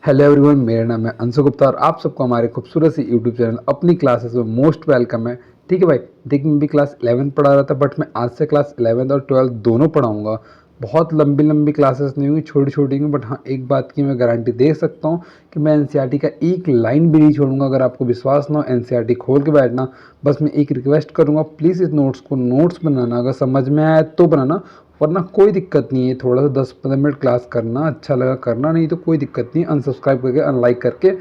Hello everyone, मेरा नाम है अंशु गुप्ता और आप सबको हमारे खूबसूरत सी यूट्यूब चैनल अपनी क्लासेस में मोस्ट वेलकम है। ठीक है भाई, देखिए मैं भी क्लास 11 पढ़ा रहा था, बट मैं आज से क्लास 11 और 12 दोनों पढ़ाऊंगा। बहुत लंबी लंबी क्लासेस नहीं हुई, छोटी छोटी हुई, बट हाँ एक बात की मैं गारंटी दे सकता हूँ कि मैं एनसीईआरटी का एक लाइन भी नहीं छोड़ूंगा। अगर आपको विश्वास ना हो, एनसीईआरटी खोल के बैठना। बस मैं एक रिक्वेस्ट करूँगा, प्लीज़ इस नोट्स बनाना, अगर समझ में आया तो बनाना, वरना कोई दिक्कत नहीं है। थोड़ा सा 10-15 मिनट क्लास करना, अच्छा लगा करना, नहीं तो कोई दिक्कत नहीं, अनसब्सक्राइब करके अनलाइक करके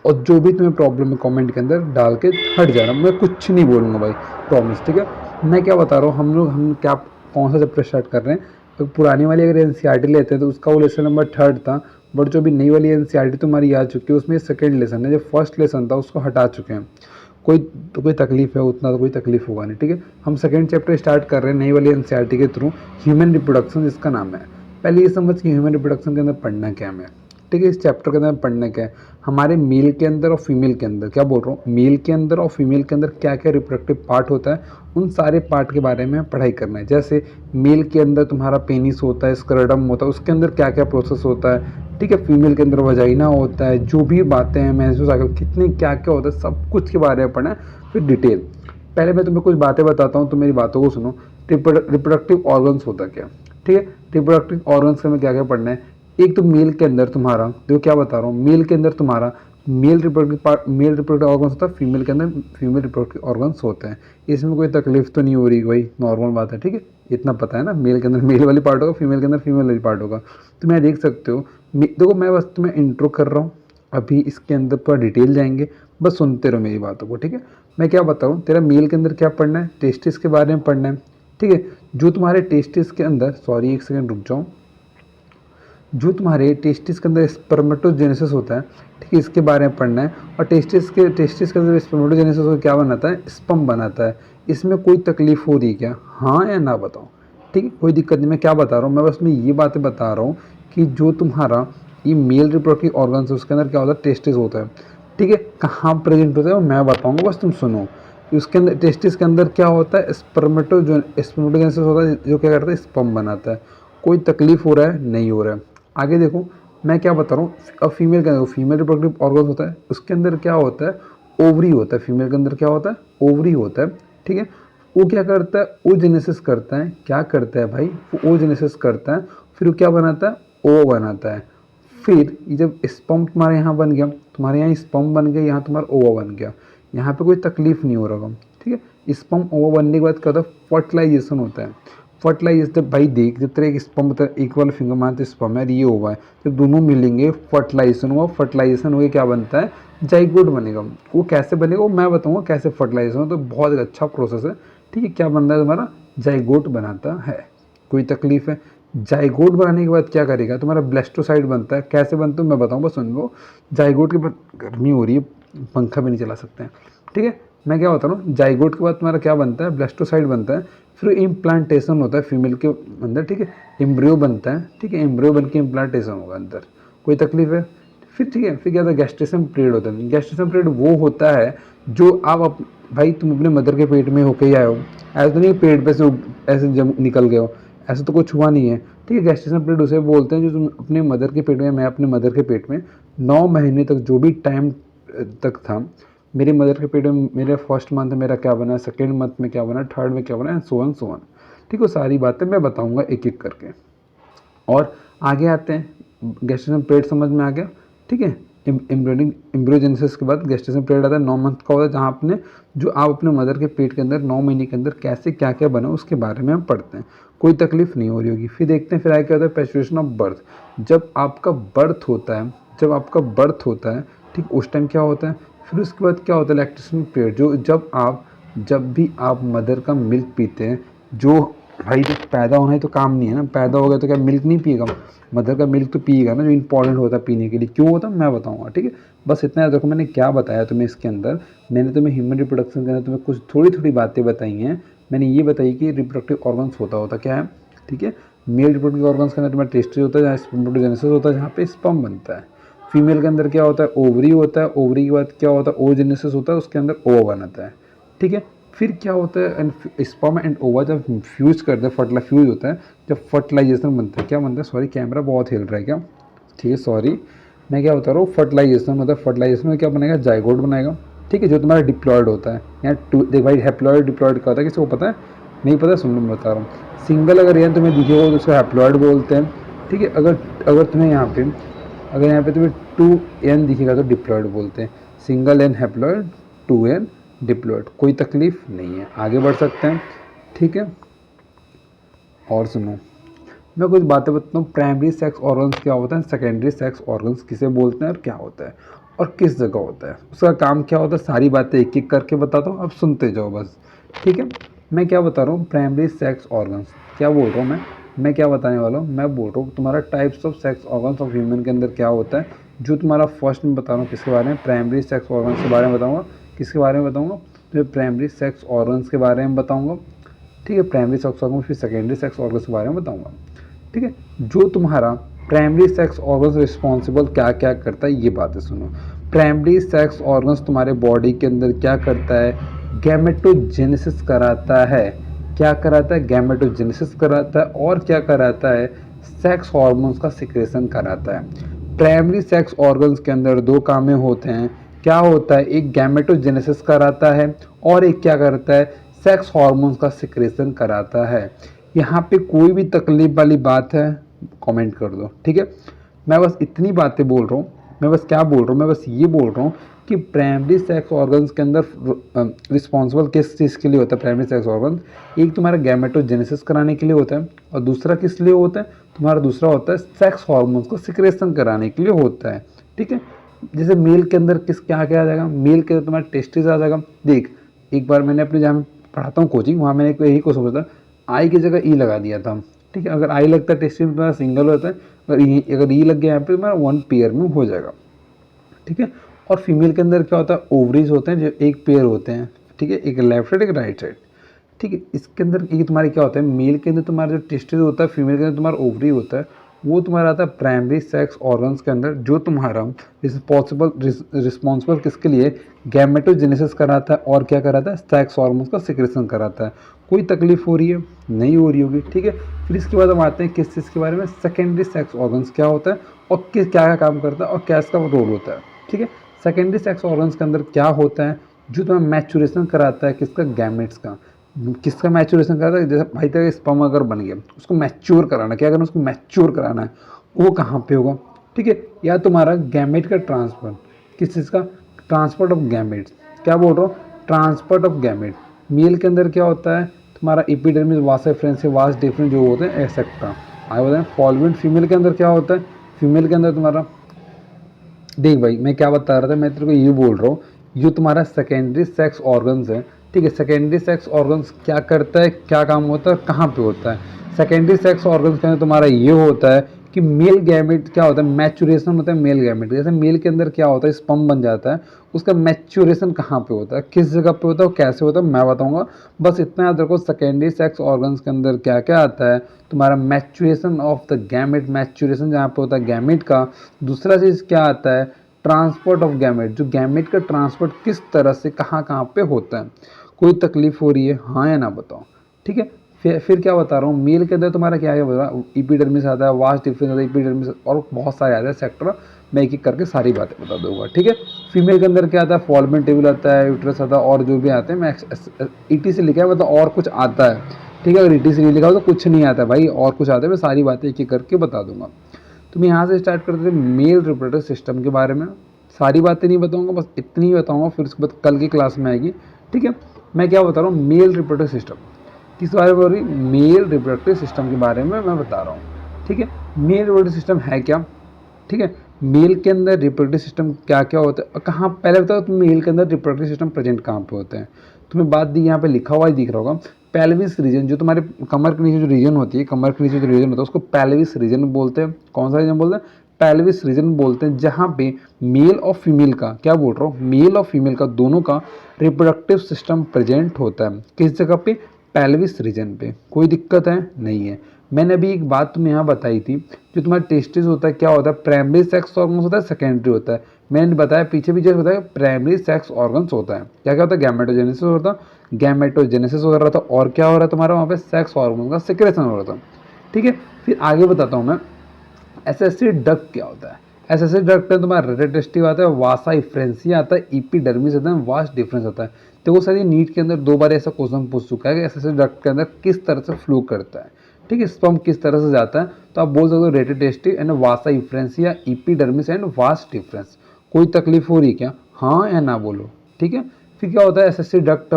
और जो भी तुम्हें प्रॉब्लम है कमेंट के अंदर डाल के हट जाना। मैं कुछ नहीं बोलूँगा भाई, प्रॉमिस। ठीक है, मैं क्या बता रहा हूँ, हम क्या कौन सा चैप्टर स्टार्ट कर रहे हैं। तो पुरानी वाली अगर एनसीईआरटी लेते हैं तो उसका वो लेसन नंबर 3 था, बट जो भी नई वाली एनसीईआरटी तुम्हारी आ चुकी है उसमें सेकंड लेसन है। जो फर्स्ट लेसन था उसको हटा चुके हैं। कोई तकलीफ है, उतना तो कोई तकलीफ होगा नहीं। ठीक है, हम सेकंड चैप्टर स्टार्ट कर रहे हैं नई वाली एनसीईआरटी के थ्रू, ह्यूमन रिप्रोडक्शन इसका नाम है। पहले ये समझ कि ह्यूमन रिप्रोडक्शन के अंदर पढ़ना क्या है हमें। ठीक है, इस चैप्टर के अंदर पढ़ना क्या है, हमारे मेल के अंदर और फीमेल के अंदर, क्या बोल रहा हूँ, मेल के अंदर और फीमेल के अंदर क्या क्या रिप्रोडक्टिव पार्ट होता है, उन सारे पार्ट के बारे में पढ़ाई करना है। जैसे मेल के अंदर तुम्हारा पेनिस होता है, स्क्रडम होता है, उसके अंदर क्या क्या प्रोसेस होता है। ठीक है, फीमेल के अंदर वजाइना होता है, जो भी बातें हैं, मेंस्ट्रुअल साइकिल कितने क्या क्या होता है, सब कुछ के बारे में पढ़ना है फिर डिटेल। पहले मैं तुम्हें कुछ बातें बताता हूँ, तो मेरी बातों को सुनो। रिप्रोडक्टिव ऑर्गन्स होता क्या। ठीक है, रिप्रोडक्टिव ऑर्गन्स में क्या क्या पढ़ना है। एक तो मेल के अंदर तुम्हारा, देखो क्या बता रहा हूँ, मेल के अंदर तुम्हारा मेल रिप्रोडक्टिव ऑर्गन्स होता है, फीमेल के अंदर फीमेल रिप्रोडक्टिव ऑर्गन्स होते हैं। इसमें कोई तकलीफ तो नहीं हो रही भाई, नॉर्मल बात है। ठीक है, इतना पता है ना, मेल के अंदर मेल वाली पार्ट होगा, फीमेल के अंदर फीमेल वाली पार्ट होगा। तो मैं देख सकते हो, देखो मैं बस तुम्हें इंट्रो कर रहा हूँ, अभी इसके अंदर पूरा डिटेल जाएंगे, बस सुनते रहो मेरी बातों को। ठीक है, मैं क्या बताऊँ, तेरा मेल के अंदर क्या पढ़ना है, टेस्टिस के बारे में पढ़ना है। ठीक है, जो तुम्हारे टेस्टिस के अंदर, सॉरी एक सेकंड रुक जाओ, जो तुम्हारे टेस्टिस के अंदर स्पर्मेटोजेनेसिस होता है, ठीक है, इसके बारे में पढ़ना है। और टेस्टिस के अंदर स्पर्मेटोजेनेसिस को क्या बनाता है, स्पर्म बनाता है। इसमें कोई तकलीफ हो रही है क्या, हाँ या ना बताओ। ठीक है, कोई दिक्कत नहीं, मैं क्या बता रहा हूँ, मैं बस में ये बातें बता रहा हूँ कि जो तुम्हारा ये मेल रिप्रोडक्टिव ऑर्गन्स है उसके अंदर क्या होता है, टेस्टिस होता है। ठीक है, कहाँ प्रेजेंट होता है वो मैं बताऊँगा, बस तुम सुनो। उसके अंदर टेस्टिस के अंदर क्या होता है, स्पर्मेटोजेनेसिस होता है, जो क्या करता है, स्पर्म बनाता है। कोई तकलीफ हो रहा है, नहीं हो रहा है। आगे देखो, मैं क्या बता रहा हूँ, अब फीमेल के अंदर फीमेल रिप्रोडक्टिव ऑर्गन होता है, उसके अंदर क्या होता है, ओवरी होता है। फीमेल के अंदर क्या होता है, ओवरी होता है। ठीक है, वो क्या करता है, ओजेनेसिस करता है। क्या करता है भाई, वो ओजेनेसिस करता है, फिर वो क्या बनाता है, ओ बनाता है। फिर ये जब स्पर्म तुम्हारे यहाँ बन गया, तुम्हारे यहाँ स्पर्म बन गया, यहाँ तुम्हारा ओवा बन गया, यहाँ पे कोई तकलीफ नहीं हो रहा होगा। ठीक है, स्पर्म ओवा बनने के बाद क्या होता है, फर्टिलाइजेशन होता है। फर्टिलाइजेशन भाई देख, जब तेरा एक स्पर्म एक वाला फिंगर मारते स्पर्म है, ये ओवा है, जब दोनों मिलेंगे फर्टिलाइजेशन हुआ, फर्टिलाइजेशन हो क्या बनता है, जाइगोट बनेगा। वो कैसे बनेगा वो मैं बताऊँगा, कैसे फर्टिलाइजेशन हो, तो बहुत अच्छा प्रोसेस है। ठीक है, क्या बनता है तुम्हारा, जाइगोट बनाता है। कोई तकलीफ है, जाइगोट बनाने के बाद क्या करेगा, तुम्हारा ब्लास्टोसाइड बनता है। कैसे बनता है मैं बताऊँ, बस सुन लो। जाइगोट के बाद, गर्मी हो रही है, पंखा भी नहीं चला सकते हैं। ठीक है, मैं क्या बता रहा हूँ, जाइगोट के बाद तुम्हारा क्या बनता है, ब्लास्टोसाइड बनता है। फिर इम्प्लांटेशन होता है फीमेल के अंदर। ठीक है, एम्ब्रियो बनता है। ठीक है, एम्ब्रियो बन के इम्प्लांटेशन होगा अंदर। कोई तकलीफ है, फिर ठीक है, फिर क्या होता है, गैस्ट्रेशन पीरियड होता है। गैस्ट्रेशन पीरियड वो होता है जो आप भाई तुम अपने मदर के पेट में होके ही आए हो, ऐसा तो नहीं पेट पे से ऐसे जब निकल गए हो, ऐसा तो कुछ हुआ नहीं है। ठीक है, गैस्ट्रेशन पीरियड उसे बोलते हैं जो तुम अपने मदर के पेट में, मैं अपने मदर के पेट में 9 महीने तक जो भी टाइम तक था, मेरी मदर के पेट में मेरे फर्स्ट मंथ मेरा क्या बना, सेकेंड मंथ में क्या बना, थर्ड में क्या बना, एंड सो ऑन। ठीक है, सारी बातें मैं बताऊंगा एक एक करके। और आगे आते हैं, गैस्ट्रेशन पीरियड समझ में आ गया। ठीक है, एम्ब्रियोजेनेसिस के बाद गैस्ट्रेशन पीरियड आता है, 9 मंथ का होता है, जहाँ आपने जो आप अपने मदर के पेट के अंदर 9 महीने के अंदर कैसे क्या क्या बना उसके बारे में हम पढ़ते हैं। कोई तकलीफ नहीं हो रही होगी। फिर देखते हैं, फिर आगे क्या होता है, पैचुरेशन ऑफ बर्थ। जब आपका बर्थ होता है, जब आपका बर्थ होता है, ठीक उस टाइम क्या होता है। फिर उसके बाद क्या होता है, लैक्टेशन पीरियड, जो जब भी आप मदर का मिल्क पीते हैं, जो भाई तो पैदा होना ही तो काम नहीं है ना, पैदा हो गया तो क्या मिल्क नहीं पिएगा, मदर का मिल्क तो पिएगा ना, जो इंपॉर्टेंट होता है पीने के लिए। क्यों होता है मैं बताऊंगा। ठीक है, बस इतना याद रखो, मैंने क्या बताया तुम्हें इसके अंदर। मैंने तुम्हें ह्यूमन रिप्रोडक्शन के अंदर तुम्हें कुछ थोड़ी थोड़ी बातें बताई हैं। मैंने ये बताई कि रिप्रोडक्टिव ऑर्गन्स होता क्या है। ठीक है, मेल रिप्रोडक्टिव ऑर्गन्स के अंदर तुम्हारा टेस्टिस होता है, जहाँ स्पर्मेटोजेनेसिस होता है, जहाँ पे स्पर्म बनता है। फीमेल के अंदर क्या होता है, ओवरी होता है। ओवरी के बाद क्या होता है, ओजेनेसिस होता है, उसके अंदर ओवा बनाता है। ठीक है, फिर क्या होता है, एंड स्पर्म एंड ओवा जब फ्यूज करते हैं, फ्यूज होता है, जब फर्टिलाइजेशन बनता है, क्या बनता है, सॉरी कैमरा बहुत हिल रहा है क्या, ठीक है सॉरी, मैं क्या बता रहा हूँ, फर्टिलाइजेशन मतलब फर्टिलाइजेशन में क्या बनेगा, जाइगोट बनेगा, ठीक है, जो तुम्हारा डिप्लॉयड होता है। यहाँ टू देख भाई, हैप्लॉयड डिप्लॉयड क्या होता है, किसी को पता है? नहीं पता, सुन लो मैं बता रहा हूँ। सिंगल अगर यहाँ तुम्हें दिखे हो तो उसको हैप्लॉयड बोलते हैं, ठीक है। अगर अगर तुम्हें यहाँ पे अगर यहाँ पे तुम्हें 2n दिखेगा तो डिप्लॉयड बोलते हैं। Single N haploid, 2n diploid, कोई तकलीफ नहीं है, आगे बढ़ सकते हैं, ठीक है। और सुनो, मैं कुछ बातें बताता हूँ, प्राइमरी सेक्स ऑर्गन्स क्या होता है, सेकेंडरी सेक्स ऑर्गन्स किसे बोलते हैं और क्या होता है और किस जगह होता है, उसका काम क्या होता है, सारी बातें एक एक करके बताता हूँ, अब सुनते जाओ बस, ठीक है। मैं क्या बता रहा हूँ, प्राइमरी सेक्स ऑर्गन्स क्या बोल रहा हूँ मैं क्या बताने वाला हूँ, मैं बोल रहा हूँ तुम्हारा types of sex organs of human के अंदर क्या होता है। जो तुम्हारा फर्स्ट में बता रहा हूँ किसके बारे में, प्राइमरी सेक्स ऑर्गन्स के बारे में बताऊँगा। किसके बारे में बताऊँगा, तो प्राइमरी सेक्स ऑर्गन्स के बारे में बताऊँगा, ठीक है। प्राइमरी सेक्स ऑर्गन, फिर सेकेंडरी सेक्स ऑर्गन्स के बारे में बताऊंगा, ठीक है। जो तुम्हारा प्राइमरी सेक्स ऑर्गन्स रिस्पॉन्सिबल क्या क्या करता है, ये बातें सुनो। प्राइमरी सेक्स ऑर्गन्स तुम्हारे बॉडी के अंदर क्या करता है, गैमेटोजेनेसिस कराता है। क्या कराता है, गैमेटोजेनेसिस कराता है। और क्या कराता है, सेक्स हार्मोन्स का सिक्रेशन कराता है। प्राइमरी सेक्स ऑर्गन्स के अंदर दो कामें होते हैं। क्या होता है, एक गैमेटोजेनेसिस कराता है और एक क्या करता है, सेक्स हार्मोन्स का सिक्रेशन कराता है। यहाँ पे कोई भी तकलीफ वाली बात है कमेंट कर दो, ठीक है। मैं बस इतनी बातें बोल रहा हूँ, मैं बस क्या बोल रहा हूँ, मैं बस ये बोल रहा हूँ कि प्राइमरी सेक्स ऑर्गन्स के अंदर रिस्पॉन्सिबल किस चीज़ के लिए होता है, प्राइमरी सेक्स ऑर्गन एक तुम्हारा गैमेटोजेनेसिस कराने के लिए होता है और दूसरा किस लिए होता है, तुम्हारा दूसरा होता है सेक्स हार्मोन्स को सिक्रेशन कराने के लिए होता है, ठीक है। जैसे मेल के अंदर किस क्या क्या आ जाएगा, मेल के अंदर तुम्हारा टेस्टिस आ जाएगा। देख, एक बार मैंने अपने जहाँ पढ़ाता हूँ कोचिंग, वहाँ मैंने यही को सोचा था, आई की जगह ई लगा दिया था, ठीक है। अगर आई लगता है टेस्टिस में तुम्हारा सिंगल होता है, अगर ई लग गया यहाँ पे तुम्हारा वन पेयर में हो जाएगा, ठीक है। और फीमेल के अंदर क्या होता है, ओवरीज होते हैं जो एक पेयर होते हैं, ठीक है, एक लेफ्ट साइड एक राइट साइड, ठीक है। इसके अंदर ये तुम्हारे क्या होता है, मेल के अंदर तुम्हारा जो टेस्टिस होता है, फीमेल के अंदर तुम्हारा ओवरी होता है, वो तुम्हारा आता है प्राइमरी सेक्स ऑर्गन्स के अंदर, जो तुम्हारा रिस्पॉन्सिबल किसके लिए, गैमेटोजेनेसिस कराता है और क्या कराता है, सेक्स हार्मोन्स का सिक्रेशन कराता है। कोई तकलीफ हो रही है, नहीं हो रही होगी, ठीक है। फिर इसके बाद हम आते हैं किस चीज़ के बारे में, सेकेंडरी सेक्स ऑर्गन्स क्या होता है और किस क्या क्या काम करता है और क्या इसका रोल होता है, ठीक है। सेकेंडरी सेक्स ऑर्गन्स के अंदर क्या होता है, जो तुम्हें मैचुरेशन कराता है किसका, गैमेट्स का। किसका मैचुरेशन कराता है, जैसे भाई तेरा स्पर्म अगर बन गया, उसको मैच्योर कराना, क्या करना, उसको मैच्योर कराना है, वो कहाँ पे होगा, ठीक है। या तुम्हारा गैमेट का ट्रांसफर, किस चीज़ का, ट्रांसपोर्ट ऑफ गैमेट्स, क्या बोल रहा हूँ, ट्रांसपोर्ट ऑफ गैमेट। मेल के अंदर क्या होता है, तुम्हारा एपिडर्मिस, वास एफरेंस, वास डिफरेंस जो होते हैं एक्सेट्रा, आगे बताएं फॉलोइंग। फीमेल के अंदर क्या होता है, फीमेल के अंदर तुम्हारा, देख भाई मैं क्या बता रहा था, मैं तेरे को ये बोल रहा हूँ, जो तुम्हारा सेकेंडरी सेक्स ऑर्गन्स है, ठीक है। सेकेंडरी सेक्स ऑर्गन्स क्या करता है, क्या काम होता है, कहाँ पे होता है। सेकेंडरी सेक्स ऑर्गन्स के अंदर तुम्हारा ये होता है कि मेल गैमेट क्या होता है, मैचुरेशन होता है मेल गैमेट। जैसे मेल के अंदर क्या होता है, स्पर्म बन जाता है, उसका मैचुरेशन कहाँ पे होता है, किस जगह पे होता है, कैसे होता है, मैं बताऊंगा। बस इतना याद रखो, सेकेंडरी सेक्स ऑर्गन्स के अंदर क्या क्या आता है, तुम्हारा maturation of the gamete, maturation जहाँ पे होता है गैमेट का। दूसरा चीज़ क्या आता है, ट्रांसपोर्ट ऑफ गैमेट, जो गैमेट का ट्रांसपोर्ट किस तरह से कहाँ कहाँ पे होता है। कोई तकलीफ हो रही है, हाँ या ना बताओ, ठीक है। फिर क्या बता रहा हूँ, मेल के अंदर तुम्हारा क्या है बता, एपिडर्मिस आता है, वास्ट डिफरेंस आता है, एपिडर्मिस और बहुत सारे आते हैं सेक्टर, मैं एक एक करके सारी बातें बता दूंगा, ठीक है। फीमेल के अंदर क्या आता है, फॉल्मेंट टेबल आता है, यूट्रस आता है, और जो भी आते हैं, मैं ईटी से लिखा है मतलब और कुछ आता है, ठीक है। अगर ईटी से नहीं लिखा हो तो कुछ नहीं आता भाई, और कुछ आता है, मैं सारी बातें एक एक करके बता दूंगा। तो मैं यहाँ से स्टार्ट करते थे मेल रिप्रोडक्टिव सिस्टम के बारे में। सारी बातें नहीं बताऊंगा, बस इतनी ही बताऊंगा, फिर उसके बाद कल की क्लास में आएगी, ठीक है। मैं क्या बता रहा हूँ, मेल रिप्रोडक्टिव सिस्टम किस बारे में बोल रही, मेल रिप्रोडक्टिव सिस्टम के बारे में मैं बता रहा हूँ, ठीक है। मेल रिप्रोडक्टिव सिस्टम है क्या, ठीक है। मेल के अंदर रिप्रोडक्टिव सिस्टम क्या क्या होता है और कहाँ, पहले बताओ तुम मेल के अंदर रिप्रोडक्टिव सिस्टम प्रेजेंट कहाँ पे होते हैं। तुम्हें बात दी यहाँ पे लिखा हुआ ही दिख रहा होगा, पेल्विस रीजन, जो तुम्हारे कमर के नीचे जो रीजन होती है, कमर के नीचे जो रीजन होता है उसको पेल्विस रीजन बोलते हैं। कौन सा रीजन बोलते हैं, पेल्विस रीजन बोलते हैं, जहाँ पे मेल और फीमेल का, क्या बोल रहा हूँ, मेल और फीमेल का दोनों का रिप्रोडक्टिव सिस्टम प्रेजेंट होता है। किस जगह पे, पेल्विस रीजन पे। कोई दिक्कत है, नहीं है। मैंने अभी एक बात तुम्हें यहाँ बताई थी, जो तुम्हारा टेस्टिस होता है क्या होता है, प्राइमरी सेक्स ऑर्गन्स होता है, सेकेंडरी होता है। मैंने बताया पीछे पीछे बताया, प्राइमरी सेक्स ऑर्गन्स होता है, क्या क्या होता है, गैमेटोजेनेसिस होता है, गैमेटोजेनेसिस हो रहा था, और क्या हो रहा है तुम्हारा वहाँ पे, सेक्स हार्मोन का सिक्रेशन हो रहा था, ठीक है। फिर आगे बताता हूँ मैं, एसेसिव डक्ट क्या होता है। एसेसरी डक्ट में तुम्हारा रेटेस्टिव आता है, वासा इफ्रेंसिया आता है, इपीडर्मिस आता है, वास्ट डिफरेंस आता है। देखो सर ये नीट के अंदर 2 बार ऐसा क्वेश्चन पूछ चुका है कि एसेसरी डक्ट के अंदर किस तरह से फ्लो करता है, ठीक है, स्पर्म किस तरह से जाता है। तो आप बोल सकते हो रेटेस्टिव एंड वासा इफ्रेंसिया, इपीडर्मिस एंड वास्ट डिफरेंस। कोई तकलीफ हो रही क्या, हाँ या ना बोलो, ठीक है। फिर क्या होता है एसेसरी डक्ट,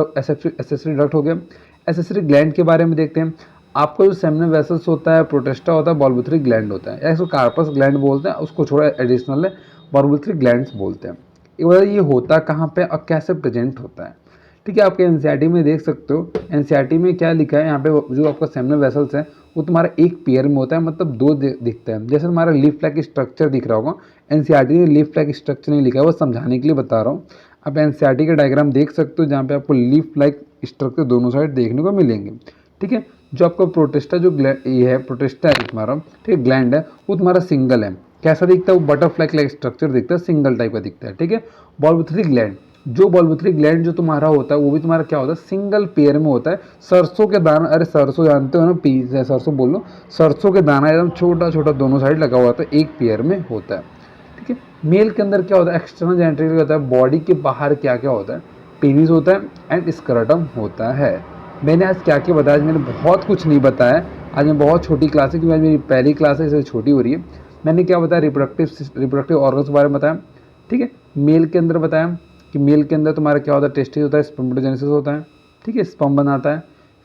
एसेसरी डक्ट हो गया। एसेसरी ग्लैंड के बारे में देखते हैं। आपका जो सेमिनल वेसल्स होता है, प्रोटेस्टा होता है, बॉल्बुथरी ग्लैंड होता है, या इसको कार्पस ग्लैंड बोलते हैं, उसको थोड़ा एडिशनल है बॉल्बुथरी ग्लैंड्स बोलते हैं। ये होता कहाँ पे और कैसे प्रेजेंट होता है, ठीक है। आपके एनसीईआरटी में देख सकते हो, एनसीईआरटी में क्या लिखा है यहाँ पे, जो आपका सेमिनल वेसल्स है वो तुम्हारा एक पेयर में होता है, मतलब 2 दिखता है। जैसे तुम्हारा लीफ लाइक स्ट्रक्चर दिख रहा होगा, एनसीईआरटी ने लीफ लाइक स्ट्रक्चर नहीं लिखा है, वो समझाने के लिए बता रहा हूँ। आप एनसीईआरटी का डायग्राम देख सकते हो जहाँ पे आपको लीफ लाइक स्ट्रक्चर दोनों साइड देखने को मिलेंगे, ठीक है। जो आपका प्रोटेस्टा जो ये है, प्रोटेस्टा है तुम्हारा, ठीक है, ग्लैंड है, वो तुम्हारा सिंगल है। कैसा दिखता है, वो बटरफ्लाई लाइक स्ट्रक्चर दिखता है, सिंगल टाइप का दिखता है, ठीक है। बॉल्बुथरी ग्लैंड, जो बॉल्बुथरी ग्लैंड जो तुम्हारा होता है वो भी तुम्हारा क्या होता है, सिंगल पेयर में होता है। सरसों के दाना, अरे सरसों जानते हो ना, पीस है सरसों बोल लो, सरसों के दाना एकदम छोटा छोटा दोनों साइड लगा हुआ होता है, एक पेयर में होता है, ठीक है। मेल के अंदर क्या होता है, एक्सटर्नल जेनिटल होता है, बॉडी के बाहर क्या क्या होता है, पेनिस होता है एंड स्क्रटम होता है। मैंने आज क्या क्या बताया, आज मैंने बहुत कुछ नहीं बताया। आज मैं बहुत छोटी क्लास है, क्योंकि आज मेरी पहली क्लास है, इसलिए छोटी हो रही है। मैंने क्या बताया, रिप्रोडक्टिव ऑर्गन्स के बारे में बताया, ठीक है। मेल के अंदर बताया कि मेल के अंदर तुम्हारा क्या होता है, टेस्टिस होता है, स्पर्मेटोजेनेसिस होता है, ठीक है, स्पर्म बनाता है।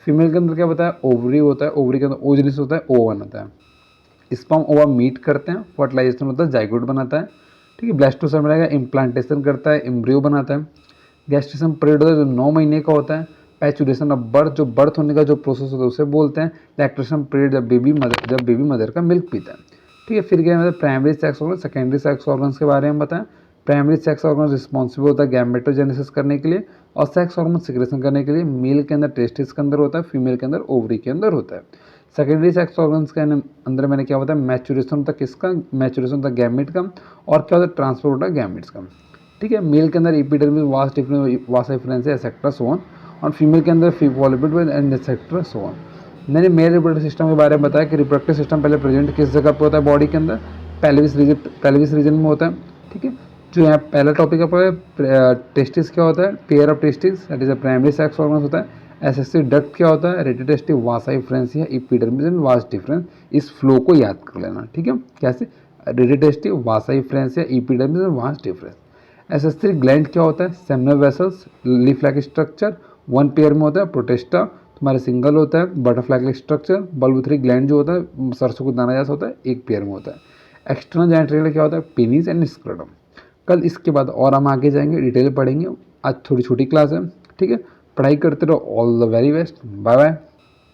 फीमेल के अंदर क्या बताया, ओवरी होता है, ओवरी के अंदर ओजेनिस होता है, ओवन होता है। स्पर्म ओवा मीट करते हैं, फर्टिलाइजेशन होता है, जाइगोट बनाता है, ठीक है। ब्लास्टोसर्म रहेगा, इम्प्लांटेशन करता है, एम्ब्रियो बनाता है। गैस्ट्रेशन पीरियड होता है जो 9 महीने का होता है। पैचुरेशन ऑफ बर्थ, जो बर्थ होने का जो प्रोसेस होता है उसे बोलते हैं। लैक्टेशन पीरियड, जब बेबी मदर का मिल्क पीता है, ठीक है। फिर क्या मतलब primary sex organ, secondary sex organs के बारे में बताएं। प्राइमरी सेक्स ऑर्गन रिस्पॉन्सिबल होता है गैमेटोजेनेसिस करने के लिए और सेक्स हार्मोन सिक्रेशन करने के लिए। मेल के अंदर टेस्टिस के अंदर होता है, फीमेल के अंदर ओवरी के अंदर होता है। सेकेंडरी सेक्स ऑर्गन्स के अंदर मैंने क्या बताया, मैचुरेशन होता है किसका, मैचुरेशन होता है गैमेट का, और क्या होता है, ट्रांसफर होता है गैमेट्स का, ठीक है। मेल के अंदर epidermis, vas deferens etcetera so on, और फीमेल के अंदर फॉलिपिड एंड एक्सेट्रा सो ऑन। मैंने मेल रिप्रोडक्टिव सिस्टम के बारे में बताया कि रिप्रोडक्टिव सिस्टम पहले प्रेजेंट किस जगह पे होता है बॉडी के अंदर, पेल्विस रीजन में होता है, ठीक है। जो यहाँ पहला टॉपिक है, टेस्टिस क्या होता है, pair of testis, that is a primary sex organ होता है। एसेसरी डक्ट क्या होता है, rete testis, vasa efferentia, epidermis and vas deferens. इस फ्लो को याद कर लेना, ठीक है। कैसे, rete testis, vasa efferentia, epidermis and vas deferens. Accessory gland क्या होता है, seminal vessels, leaf like structure, 1 pair में होता है। प्रोटेस्टा तुम्हारे सिंगल होता है, butterfly like structure. Bulbourethral gland जो होता है सरसों को दाना जैसा होता है, एक पेयर में होता है। एक्सटर्नल जेनिटल क्या होता है, पेनिस एंड स्क्रटम। कल इसके बाद और हम आगे जाएंगे, डिटेल पढ़ेंगे। आज थोड़ी छोटी क्लास है, ठीक है। पढ़ाई करते रहो, all the very best, bye bye.